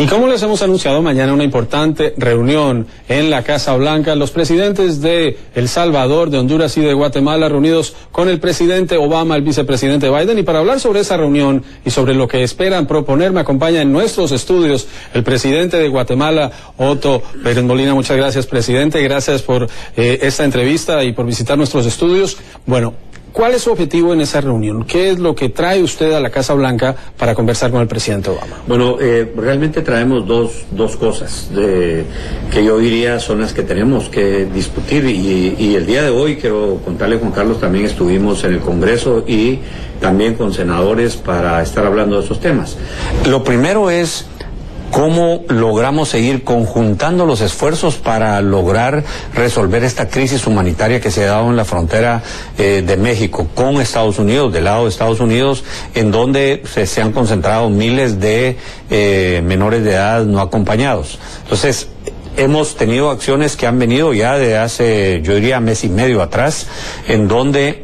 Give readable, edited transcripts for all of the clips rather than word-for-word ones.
Y como les hemos anunciado, mañana una importante reunión en la Casa Blanca. Los presidentes de El Salvador, de Honduras y de Guatemala reunidos con el presidente Obama, el vicepresidente Biden. Y para hablar sobre esa reunión y sobre lo que esperan proponer, me acompaña en nuestros estudios el presidente de Guatemala, Otto Pérez Molina. Muchas gracias, presidente. Gracias por esta entrevista y por visitar nuestros estudios. Bueno, ¿cuál es su objetivo en esa reunión? ¿Qué es lo que trae usted a la Casa Blanca para conversar con el presidente Obama? Bueno, realmente traemos dos cosas que yo diría son las que tenemos que discutir y el día de hoy, quiero contarle, Juan Carlos, también estuvimos en el Congreso y también con senadores para estar hablando de esos temas. Lo primero es cómo logramos seguir conjuntando los esfuerzos para lograr resolver esta crisis humanitaria que se ha dado en la frontera de México con Estados Unidos, del lado de Estados Unidos, en donde se han concentrado miles de menores de edad no acompañados. Entonces, hemos tenido acciones que han venido ya de hace, yo diría, mes y medio atrás, en donde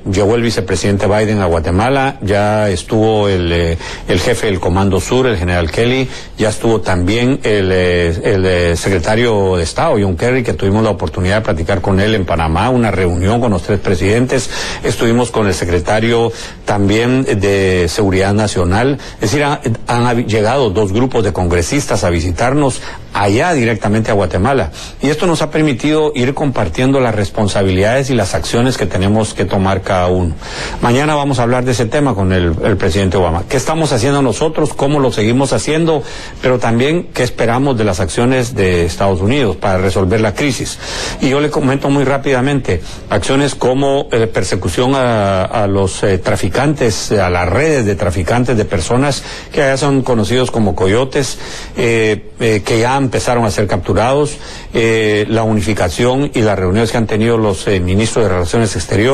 llegó el vicepresidente Biden a Guatemala, ya estuvo el jefe del Comando Sur, el general Kelly, ya estuvo también el secretario de Estado, John Kerry, que tuvimos la oportunidad de platicar con él en Panamá, una reunión con los tres presidentes, estuvimos con el secretario también de Seguridad Nacional, es decir, han llegado dos grupos de congresistas a visitarnos allá directamente a Guatemala, y esto nos ha permitido ir compartiendo las responsabilidades y las acciones que tenemos que tomar cada uno. Mañana vamos a hablar de ese tema con el presidente Obama. ¿Qué estamos haciendo nosotros? ¿Cómo lo seguimos haciendo? Pero también, ¿qué esperamos de las acciones de Estados Unidos para resolver la crisis? Y yo le comento muy rápidamente, acciones como persecución a los traficantes, a las redes de traficantes de personas que allá son conocidos como coyotes, que ya empezaron a ser capturados, la unificación y las reuniones que han tenido los ministros de Relaciones Exteriores,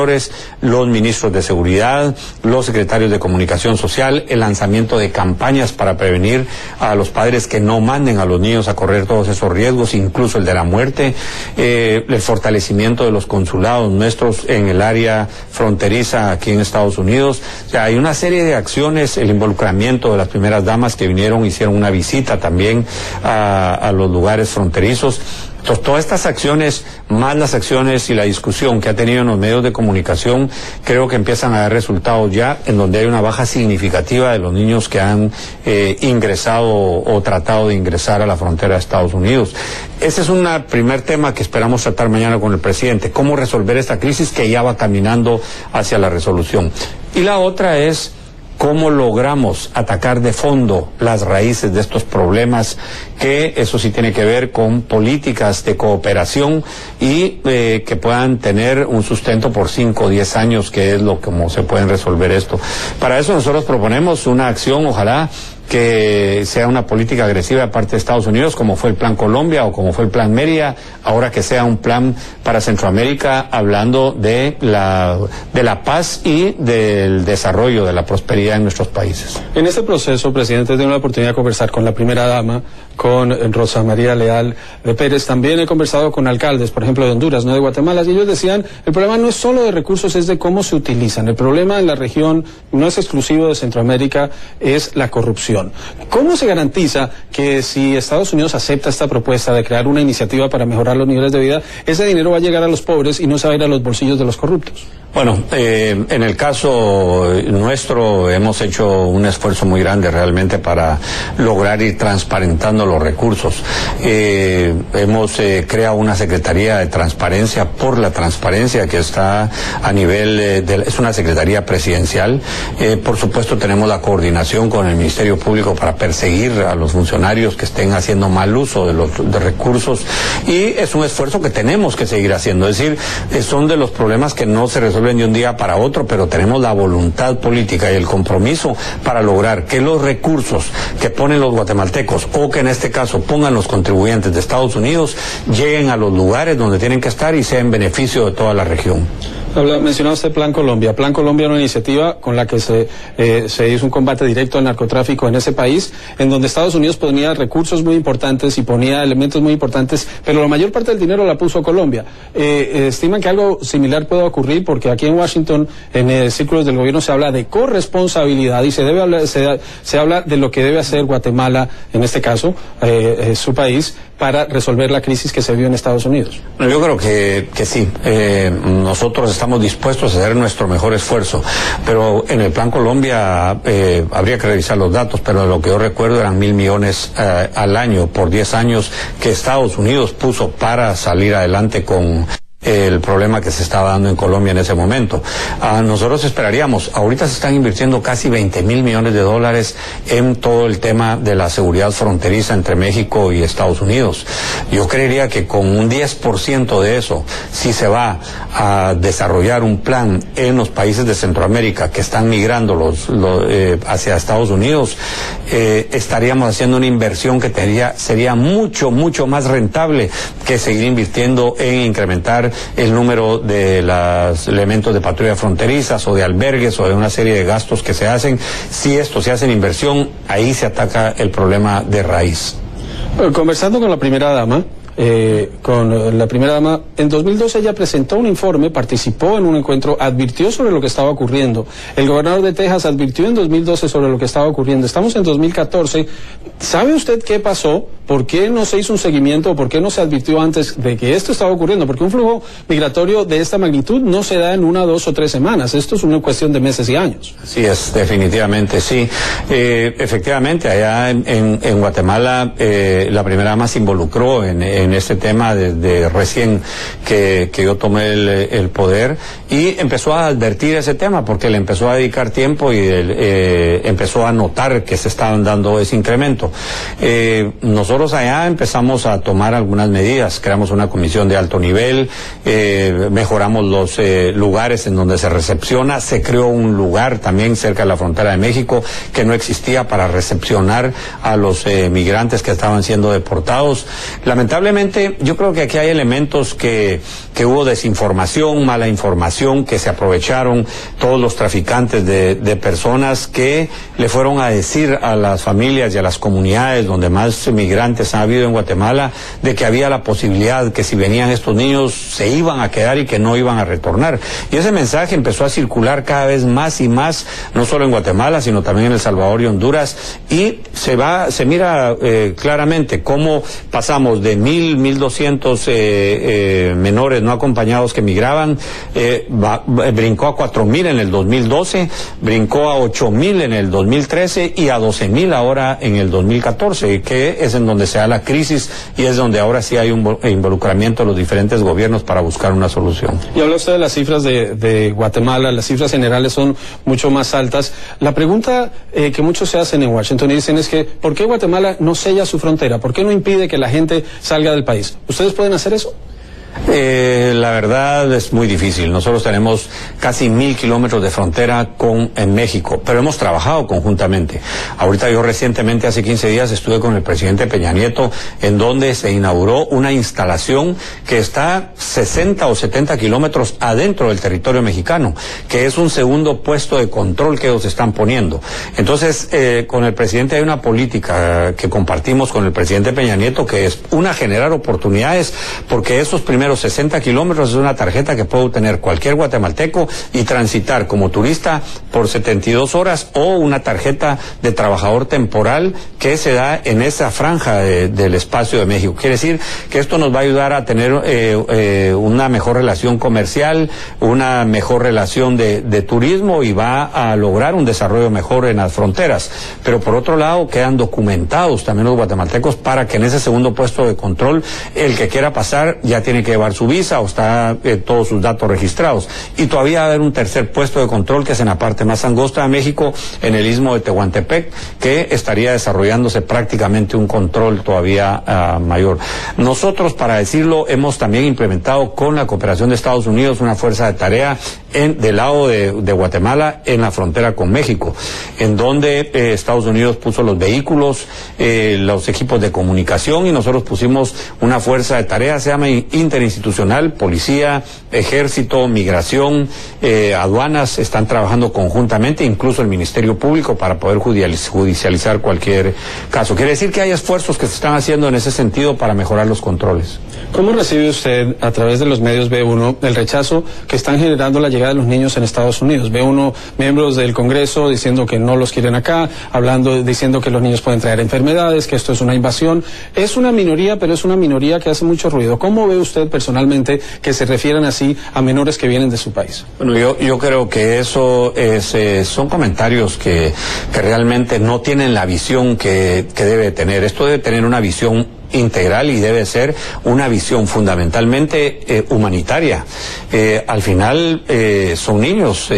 los ministros de Seguridad, los secretarios de Comunicación Social, el lanzamiento de campañas para prevenir a los padres que no manden a los niños a correr todos esos riesgos, incluso el de la muerte, el fortalecimiento de los consulados nuestros en el área fronteriza aquí en Estados Unidos. O sea, hay una serie de acciones, el involucramiento de las primeras damas que vinieron, hicieron una visita también a los lugares fronterizos. Entonces, todas estas acciones, más las acciones y la discusión que ha tenido en los medios de comunicación, creo que empiezan a dar resultados ya, en donde hay una baja significativa de los niños que han ingresado o tratado de ingresar a la frontera de Estados Unidos. Ese es un primer tema que esperamos tratar mañana con el presidente, cómo resolver esta crisis que ya va caminando hacia la resolución. Y la otra es cómo logramos atacar de fondo las raíces de estos problemas, que eso sí tiene que ver con políticas de cooperación y que puedan tener un sustento por 5 o 10 años, que es como se pueden resolver esto. Para eso nosotros proponemos una acción, ojalá que sea una política agresiva de parte de Estados Unidos, como fue el Plan Colombia o como fue el Plan Mérida, ahora que sea un plan para Centroamérica, hablando de la paz y del desarrollo, de la prosperidad en nuestros países. En este proceso, presidente, tengo la oportunidad de conversar con la primera dama, con Rosa María Leal de Pérez. También he conversado con alcaldes, por ejemplo, de Honduras, no de Guatemala, y ellos decían, el problema no es solo de recursos, es de cómo se utilizan. El problema en la región no es exclusivo de Centroamérica, es la corrupción. ¿Cómo se garantiza que si Estados Unidos acepta esta propuesta de crear una iniciativa para mejorar los niveles de vida, ese dinero va a llegar a los pobres y no se va a ir a los bolsillos de los corruptos? Bueno, en el caso nuestro hemos hecho un esfuerzo muy grande realmente para lograr ir transparentando los recursos. Hemos creado una Secretaría de Transparencia por la Transparencia que está a nivel es una Secretaría Presidencial. Por supuesto tenemos la coordinación con el Ministerio Público para perseguir a los funcionarios que estén haciendo mal uso de recursos, y es un esfuerzo que tenemos que seguir haciendo. Es decir, son de los problemas que no se resuelven de un día para otro, pero tenemos la voluntad política y el compromiso para lograr que los recursos que ponen los guatemaltecos, o que en este caso pongan los contribuyentes de Estados Unidos, lleguen a los lugares donde tienen que estar y sea en beneficio de toda la región. Mencionaba usted Plan Colombia. Plan Colombia es una iniciativa con la que se hizo un combate directo al narcotráfico en ese país, en donde Estados Unidos ponía recursos muy importantes y ponía elementos muy importantes, pero la mayor parte del dinero la puso Colombia. ¿Estiman que algo similar pueda ocurrir? Porque aquí en Washington, en círculos del gobierno, se habla de corresponsabilidad y se habla de lo que debe hacer Guatemala, en este caso, su país, para resolver la crisis que se vio en Estados Unidos. Yo creo que sí. Nosotros estamos dispuestos a hacer nuestro mejor esfuerzo, pero en el Plan Colombia habría que revisar los datos, pero lo que yo recuerdo eran 1.000 millones al año por 10 años que Estados Unidos puso para salir adelante con el problema que se estaba dando en Colombia en ese momento. Nosotros esperaríamos, ahorita se están invirtiendo casi 20.000 millones de dólares en todo el tema de la seguridad fronteriza entre México y Estados Unidos. Yo creería que con un 10% de eso, si se va a desarrollar un plan en los países de Centroamérica que están migrando hacia Estados Unidos, estaríamos haciendo una inversión que sería mucho más rentable que seguir invirtiendo en incrementar el número de los elementos de patrulla fronterizas o de albergues o de una serie de gastos que se hacen. Si esto se hace en inversión, ahí se ataca el problema de raíz. Conversando con la primera dama, en 2012 ella presentó un informe, participó en un encuentro, advirtió sobre lo que estaba ocurriendo. El gobernador de Texas advirtió en 2012 sobre lo que estaba ocurriendo. Estamos en 2014. ¿Sabe usted qué pasó? ¿Por qué no se hizo un seguimiento? ¿Por qué no se advirtió antes de que esto estaba ocurriendo? Porque un flujo migratorio de esta magnitud no se da en 1, 2 o 3 semanas. Esto es una cuestión de meses y años. Sí, es definitivamente, sí. Efectivamente, allá en Guatemala, la primera dama se involucró en este tema desde recién que yo tomé el poder, y empezó a advertir ese tema porque le empezó a dedicar tiempo y empezó a notar que se estaban dando ese incremento. Nosotros allá empezamos a tomar algunas medidas, creamos una comisión de alto nivel, mejoramos los lugares en donde se recepciona, se creó un lugar también cerca de la frontera de México que no existía para recepcionar a los migrantes que estaban siendo deportados. Lamentablemente, yo creo que aquí hay elementos que hubo desinformación, mala información, que se aprovecharon todos los traficantes de personas que le fueron a decir a las familias y a las comunidades donde más migrantes ha habido en Guatemala de que había la posibilidad que si venían estos niños se iban a quedar y que no iban a retornar. Y ese mensaje empezó a circular cada vez más y más, no solo en Guatemala, sino también en El Salvador y Honduras, y se mira claramente cómo pasamos de 1.200 menores no acompañados que migraban, brincó a 4.000 en el 2012, brincó a 8.000 en el 2013 y a 12.000 ahora en el 2014, que es en donde se da la crisis y es donde ahora sí hay un involucramiento de los diferentes gobiernos para buscar una solución. Y habla usted de las cifras de Guatemala, las cifras generales son mucho más altas. La pregunta que muchos se hacen en Washington y dicen es que ¿por qué Guatemala no sella su frontera? ¿Por qué no impide que la gente salga del país? ¿Ustedes pueden hacer eso? La verdad es muy difícil. Nosotros tenemos casi 1.000 kilómetros de frontera en México, pero hemos trabajado conjuntamente. Ahorita yo recientemente, hace 15 días, estuve con el presidente Peña Nieto, en donde se inauguró una instalación que está 60 o 70 kilómetros adentro del territorio mexicano, que es un segundo puesto de control que ellos están poniendo. Entonces, con el presidente hay una política que compartimos con el presidente Peña Nieto, que es generar oportunidades, porque esos primeros 60 kilómetros es una tarjeta que puede tener cualquier guatemalteco y transitar como turista por 72 horas, o una tarjeta de trabajador temporal que se da en esa franja del espacio de México. Quiere decir que esto nos va a ayudar a tener una mejor relación comercial, una mejor relación de turismo, y va a lograr un desarrollo mejor en las fronteras. Pero por otro lado, quedan documentados también los guatemaltecos para que en ese segundo puesto de control el que quiera pasar ya tiene que llevar su visa o está todos sus datos registrados. Y todavía va a haber un tercer puesto de control que es en la parte más angosta de México, en el istmo de Tehuantepec, que estaría desarrollándose prácticamente un control todavía mayor. Nosotros, para decirlo, hemos también implementado con la cooperación de Estados Unidos una fuerza de tarea del lado de Guatemala en la frontera con México, en donde Estados Unidos puso los vehículos, los equipos de comunicación, y nosotros pusimos una fuerza de tarea, se llama Interinstitucional institucional, policía, ejército, migración, aduanas están trabajando conjuntamente, incluso el Ministerio Público, para poder judicializar cualquier caso. Quiere decir que hay esfuerzos que se están haciendo en ese sentido para mejorar los controles. ¿Cómo recibe usted, a través de los medios, ve uno, el rechazo que están generando la llegada de los niños en Estados Unidos? Ve uno miembros del Congreso diciendo que no los quieren acá, diciendo que los niños pueden traer enfermedades, que esto es una invasión. Es una minoría, pero es una minoría que hace mucho ruido. ¿Cómo ve usted personalmente que se refieran así a menores que vienen de su país? Bueno, yo creo que eso son comentarios que realmente no tienen la visión que debe tener. Esto debe tener una visión integral y debe ser una visión fundamentalmente humanitaria. Al final son niños,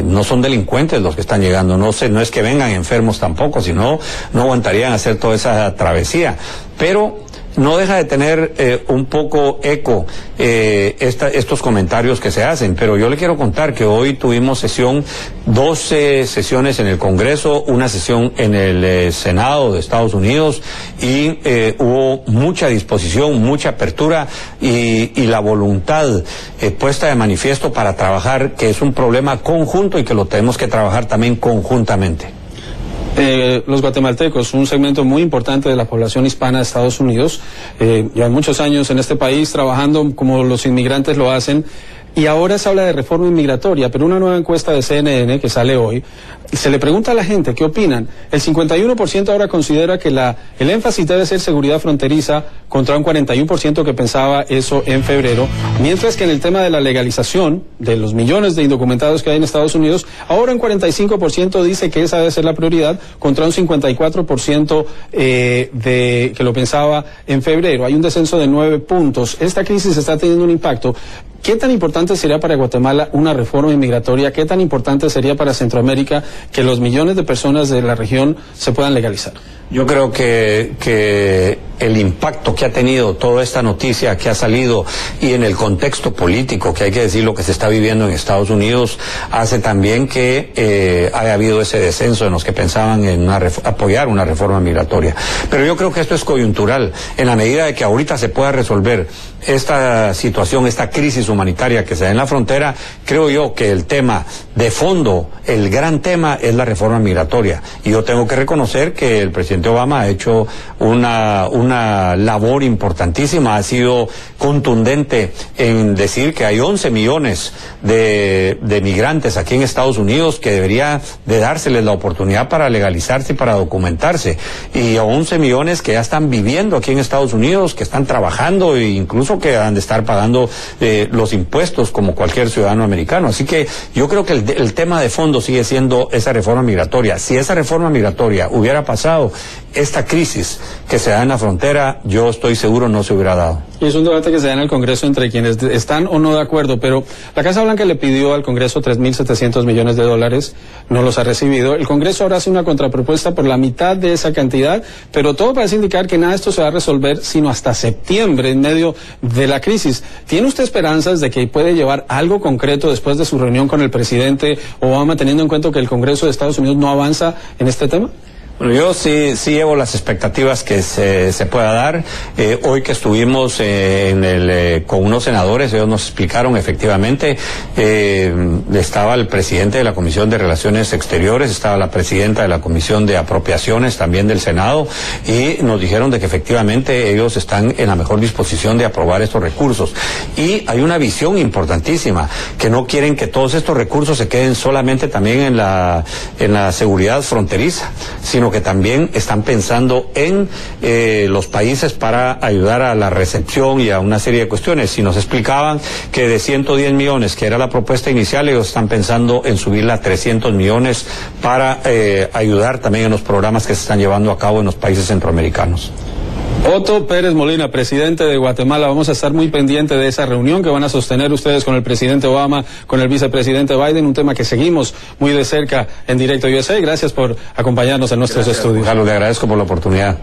no son delincuentes los que están llegando, no es que vengan enfermos tampoco, sino no aguantarían hacer toda esa travesía, pero no deja de tener un poco eco estos comentarios que se hacen, pero yo le quiero contar que hoy tuvimos 12 sesiones en el Congreso, una sesión en el Senado de Estados Unidos, y hubo mucha disposición, mucha apertura y la voluntad puesta de manifiesto para trabajar, que es un problema conjunto y que lo tenemos que trabajar también conjuntamente. Los guatemaltecos, un segmento muy importante de la población hispana de Estados Unidos, llevan muchos años en este país trabajando como los inmigrantes lo hacen, y ahora se habla de reforma inmigratoria, pero una nueva encuesta de CNN que sale hoy, se le pregunta a la gente qué opinan. El 51% ahora considera que el énfasis debe ser seguridad fronteriza, contra un 41% que pensaba eso en febrero, mientras que en el tema de la legalización de los millones de indocumentados que hay en Estados Unidos, ahora un 45% dice que esa debe ser la prioridad, contra un 54% que lo pensaba en febrero. Hay un descenso de 9 puntos. Esta crisis está teniendo un impacto. ¿Qué tan importante sería para Guatemala una reforma inmigratoria? ¿Qué tan importante sería para Centroamérica que los millones de personas de la región se puedan legalizar? Yo creo que el impacto que ha tenido toda esta noticia que ha salido, y en el contexto político, que hay que decir lo que se está viviendo en Estados Unidos, hace también que haya habido ese descenso en los que pensaban en apoyar una reforma migratoria. Pero yo creo que esto es coyuntural. En la medida de que ahorita se pueda resolver esta situación, esta crisis humanitaria que se da en la frontera, creo yo que el tema de fondo, el gran tema, es la reforma migratoria. Y yo tengo que reconocer que el presidente Obama ha hecho una labor importantísima, ha sido contundente en decir que hay 11 millones de migrantes aquí en Estados Unidos que debería de dárseles la oportunidad para legalizarse y para documentarse, y a 11 millones que ya están viviendo aquí en Estados Unidos, que están trabajando e incluso que han de estar pagando los impuestos como cualquier ciudadano americano. Así que yo creo que el tema de fondo sigue siendo esa reforma migratoria. Si esa reforma migratoria hubiera pasado, esta crisis que se da en la frontera, yo estoy seguro no se hubiera dado. Y es un debate que se da en el Congreso entre quienes están o no de acuerdo, pero la Casa Blanca le pidió al Congreso $3.700 millones, no los ha recibido. El Congreso ahora hace una contrapropuesta por la mitad de esa cantidad, pero todo parece indicar que nada de esto se va a resolver sino hasta septiembre, en medio de la crisis. ¿Tiene usted esperanzas de que puede llevar algo concreto después de su reunión con el presidente Obama, teniendo en cuenta que el Congreso de Estados Unidos no avanza en este tema? Bueno, yo sí llevo las expectativas que se pueda dar. Hoy que estuvimos con unos senadores, ellos nos explicaron efectivamente, estaba el presidente de la Comisión de Relaciones Exteriores, estaba la presidenta de la Comisión de Apropiaciones también del Senado, y nos dijeron de que efectivamente ellos están en la mejor disposición de aprobar estos recursos. Y hay una visión importantísima, que no quieren que todos estos recursos se queden solamente también en la seguridad fronteriza, sino que también están pensando en los países para ayudar a la recepción y a una serie de cuestiones. Si nos explicaban que de 110 millones, que era la propuesta inicial, ellos están pensando en subirla a 300 millones para ayudar también en los programas que se están llevando a cabo en los países centroamericanos. Otto Pérez Molina, presidente de Guatemala, vamos a estar muy pendientes de esa reunión que van a sostener ustedes con el presidente Obama, con el vicepresidente Biden, un tema que seguimos muy de cerca en Directo USA. Gracias por acompañarnos en nuestros estudios. Carlos, le agradezco por la oportunidad.